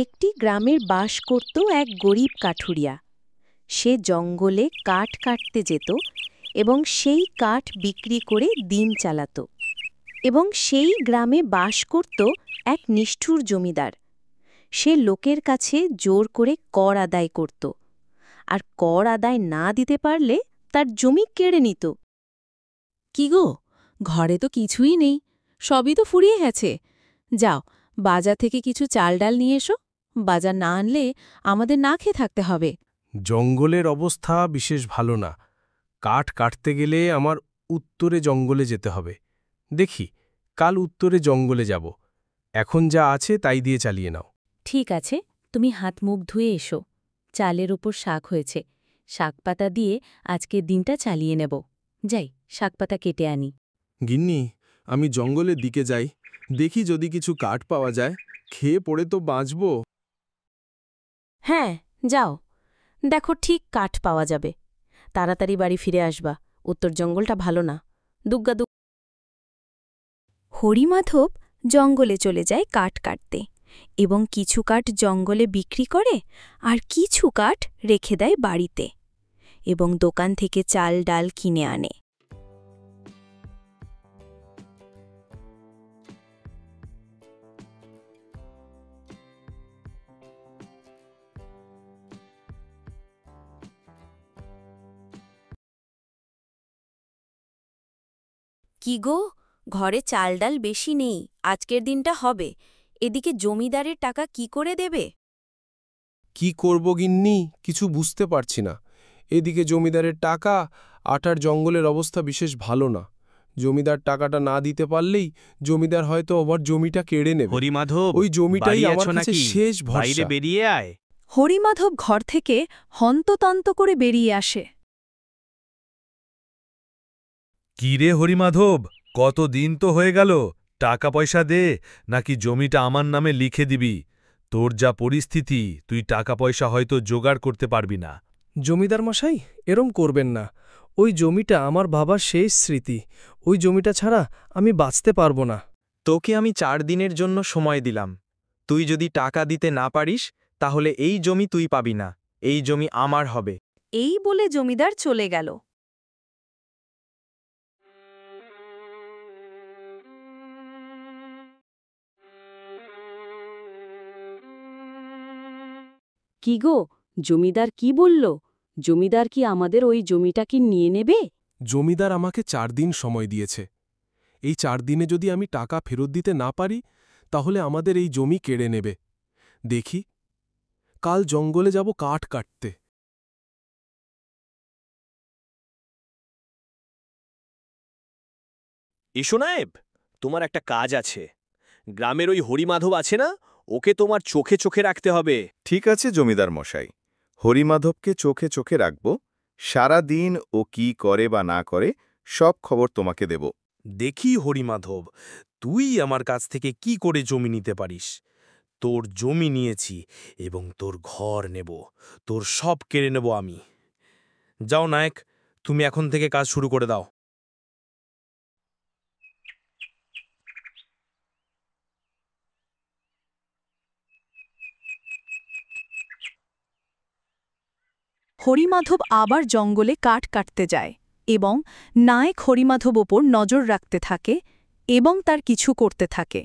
একটি গ্রামের বাস করত এক গরিব কাঠুরিয়া। সে জঙ্গলে কাঠ কাটতে যেত এবং সেই কাঠ বিক্রি করে দিন চালাত। এবং সেই গ্রামে বাস করত এক নিষ্ঠুর জমিদার। সে লোকের কাছে জোর করে কর আদায় করত, আর কর আদায় না দিতে পারলে তার জমি কেড়ে নিত। কি গো, ঘরে তো কিছুই নেই, সবই তো ফুরিয়ে গেছে। যাও, বাজার থেকে কিছু চাল ডাল নিয়ে এসো। বাজার না আনলে আমাদের না খেয়ে থাকতে হবে। জঙ্গলের অবস্থা বিশেষ ভালো না। কাঠ কাটতে গেলে আমার উত্তরে জঙ্গলে যেতে হবে। দেখি, কাল উত্তরে জঙ্গলে যাব। এখন যা আছে তাই দিয়ে চালিয়ে নাও। ঠিক আছে, তুমি হাত মুখ ধুয়ে এসো। চালের ওপর শাক হয়েছে, শাকপাতা দিয়ে আজকের দিনটা চালিয়ে নেব। যাই, শাকপাতা কেটে আনি। গিন্নি, আমি জঙ্গলের দিকে যাই, দেখি যদি কিছু কাঠ পাওয়া যায়। খেয়ে পড়ে তো বাঁচব। হ্যাঁ, যাও, দেখো ঠিক কাঠ পাওয়া যাবে। তাড়াতাড়ি বাড়ি ফিরে আসবা, উত্তর জঙ্গলটা ভালো না। দুগ্গা দুগ। হরিমাধব জঙ্গলে চলে যায় কাঠ কাটতে এবং কিছু কাঠ জঙ্গলে বিক্রি করে আর কিছু কাঠ রেখে দেয় বাড়িতে এবং দোকান থেকে চাল ডাল কিনে আনে। কি গো, ঘরে চাল ডাল বেশি নেই, আজকের দিনটা হবে। এদিকে জমিদারের টাকা কি করে দেবে? কি করব গিন্নি, কিছু বুঝতে পারছি না। এদিকে জমিদারের টাকা, আটার জঙ্গলের অবস্থা বিশেষ ভালো না। জমিদার টাকাটা না দিতে পারলেই জমিদার হয়তো আবার জমিটা কেড়ে নেবে। হরিমাধব, ওই জমিটাই বাড়ি আমার আছো কাছে নাকি? শেষ বাইরে ভরসা। বেরিয়ে আয়। হরিমাধব ঘর থেকে হন্ততন্ত করে বেরিয়ে আসে। কি রে হরিমাধব, কতদিন তো হয়ে গেল, টাকা পয়সা দে, নাকি জমিটা আমার নামে লিখে দিবি। তোর যা পরিস্থিতি, তুই টাকা পয়সা হয়তো জোগাড় করতে পারবি না। জমিদার মশাই, এরম করবেন না। ওই জমিটা আমার বাবার শেষ স্মৃতি। ওই জমিটা ছাড়া আমি বাঁচতে পারবো না। তোকে আমি 4 দিনের জন্য সময় দিলাম। তুই যদি টাকা দিতে না পারিস, তাহলে এই জমি তুই পাবি না। এই জমি আমার হবে। এই বলে জমিদার চলে গেল। কি গো, জমিদার কি বলল? জমিদার কি আমাদের ওই জমিটা কি নিয়ে নেবে? জমিদার আমাকে 4 দিন সময় দিয়েছে। এই 4 দিনে যদি আমি টাকা ফেরত দিতে না পারি, তাহলে আমাদের এই জমি কেড়ে নেবে। দেখি, কাল জঙ্গলে যাব কাঠ কাটতে। এসো নায়েব, তোমার একটা কাজ আছে। গ্রামের ওই হরিমাধব আছে না, ওকে তোমার চোখে চোখে রাখতে হবে। ঠিক আছে জমিদার মশাই, হরিমাধবকে চোখে চোখে রাখব। সারা দিন ও কি করে বা না করে সব খবর তোমাকে দেব। দেখি হরিমাধব, তুই আমার কাছ থেকে কি করে জমি নিতে পারিস। তোর জমি নিয়েছি এবং তোর ঘর নেব, তোর সব কেড়ে নেব আমি। যাও নায়ক, তুমি এখন থেকে কাজ শুরু করে দাও। হরিমাধব আবার জঙ্গলে কাঠ কাটতে যায় এবং নায়েক হরিমাধব ওপর নজর রাখতে থাকে এবং তার কিছু করতে থাকে।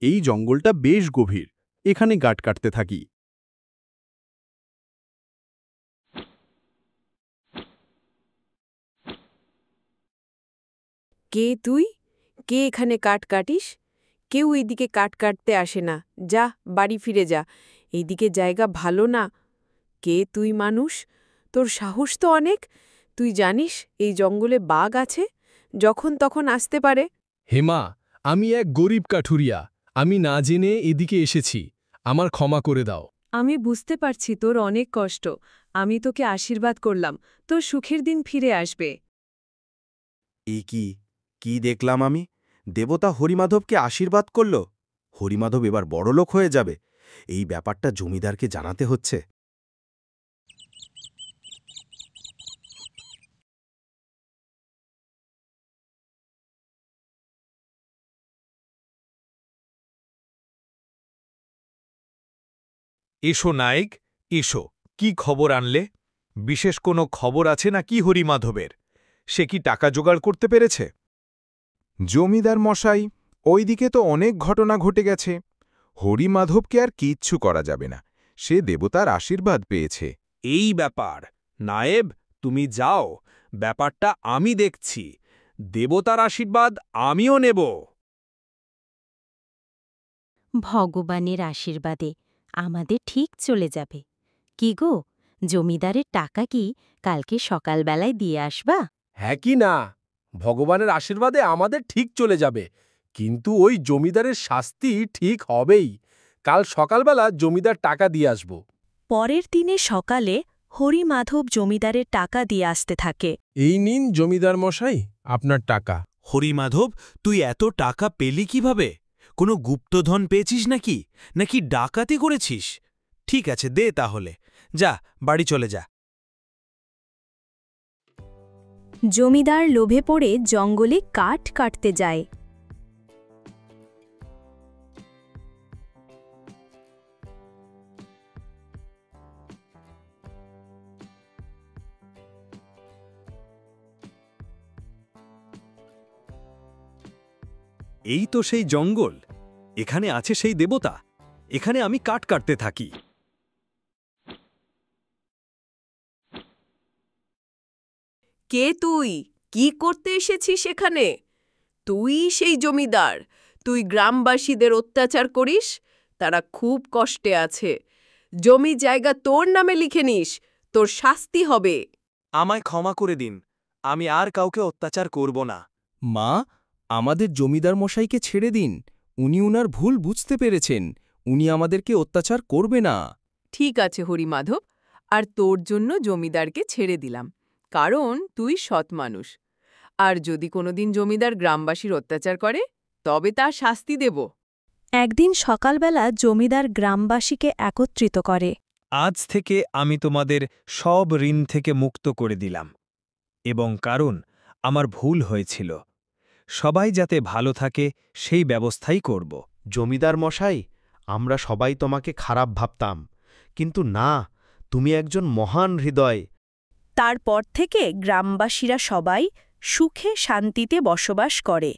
এই জঙ্গলটা বেশ গভীর, এখানে গাট কাটতে থাকি। কে তুই? কে এখানে কাঠ কাটিস? কেউ এইদিকে কাঠ কাটতে আসে না। যা, বাড়ি ফিরে যা, এইদিকে জায়গা ভালো না। কে তুই মানুষ? তোর সাহস তো অনেক। তুই জানিস এই জঙ্গলে বাঘ আছে, যখন তখন আসতে পারে। হেমা, আমি এক গরিব কাঠুরিয়া, আমি না জেনে এদিকে এসেছি, আমার ক্ষমা করে দাও। আমি বুঝতে পারছি তোর অনেক কষ্ট। আমি তোকে আশীর্বাদ করলাম, তোর সুখের দিন ফিরে আসবে। এই কি দেখলাম আমি? দেবতা হরিমাধবকে আশীর্বাদ করল। হরিমাধব এবার বড়লোক হয়ে যাবে। এই ব্যাপারটা জমিদারকে জানাতে হচ্ছে। এসো নায়েক, এসো। কি খবর আনলে? বিশেষ কোনো খবর আছে না কি হরিমাধবের? সে কি টাকা জোগাড় করতে পেরেছে? জমিদার মশাই, ওইদিকে তো অনেক ঘটনা ঘটে গেছে। হরিমাধবকে আর কিচ্ছু করা যাবে না, সে দেবতার আশীর্বাদ পেয়েছে। এই ব্যাপার। নায়েব, তুমি যাও, ব্যাপারটা আমি দেখছি। দেবতার আশীর্বাদ আমিও নেব। ভগবানের আশীর্বাদে আমাদের ঠিক চলে যাবে। কি গো, জমিদারের টাকা কি কালকে সকালবেলায় দিয়ে আসবা? হ্যাঁ কি না, ভগবানের আশীর্বাদে আমাদের ঠিক চলে যাবে, কিন্তু ওই জমিদারের শাস্তি ঠিক হবেই। কাল সকালবেলা জমিদার টাকা দিয়ে আসব। পরের দিনে সকালে হরিমাধব জমিদারের টাকা দিয়ে আসতে থাকে। এই নিন জমিদার মশাই, আপনার টাকা। হরিমাধব, তুই এত টাকা পেলি কিভাবে? কোনো গুপ্তধন পেয়েছিস নাকি, নাকি ডাকাতি করেছিস? ঠিক আছে, দে তাহলে। যা, বাড়ি চলে যা। জমিদার লোভে পড়ে জঙ্গলে কাঠ কাটতে যায়। এই তো সেই জঙ্গল, এখানে আছে সেই দেবতা। এখানে আমি কাঠ কাটতে থাকি। কে তুই? কি করতে এসেছিস এখানে? তুই সেই জমিদার? তুই গ্রামবাসীদের অত্যাচার করিস? তারা খুব কষ্টে আছে। জমি জায়গা তোর নামে লিখে নিস, তোর শাস্তি হবে। আমায় ক্ষমা করে দিন, আমি আর কাউকে অত্যাচার করব না। মা, আমাদের জমিদার মশাইকে ছেড়ে দিন। উনি উনার ভুল বুঝতে পেরেছেন। উনি আমাদেরকে অত্যাচার করবে না। ঠিক আছে হরিমাধব, আর তোর জন্য জমিদারকে ছেড়ে দিলাম, কারণ তুই সৎ মানুষ। আর যদি কোনোদিন জমিদার গ্রামবাসীর অত্যাচার করে, তবে তার শাস্তি দেব। একদিন সকালবেলা জমিদার গ্রামবাসীকে একত্রিত করে। আজ থেকে আমি তোমাদের সব ঋণ থেকে মুক্ত করে দিলাম, এবং কারণ আমার ভুল হয়েছিল। সবাই যাতে ভালো থাকে সেই ব্যবস্থাই করব। জমিদার মশাই, আমরা সবাই তোমাকে খারাপ ভাবতাম, কিন্তু না, তুমি একজন মহান হৃদয়। তারপর থেকে গ্রামবাসীরা সবাই সুখে শান্তিতে বসবাস করে।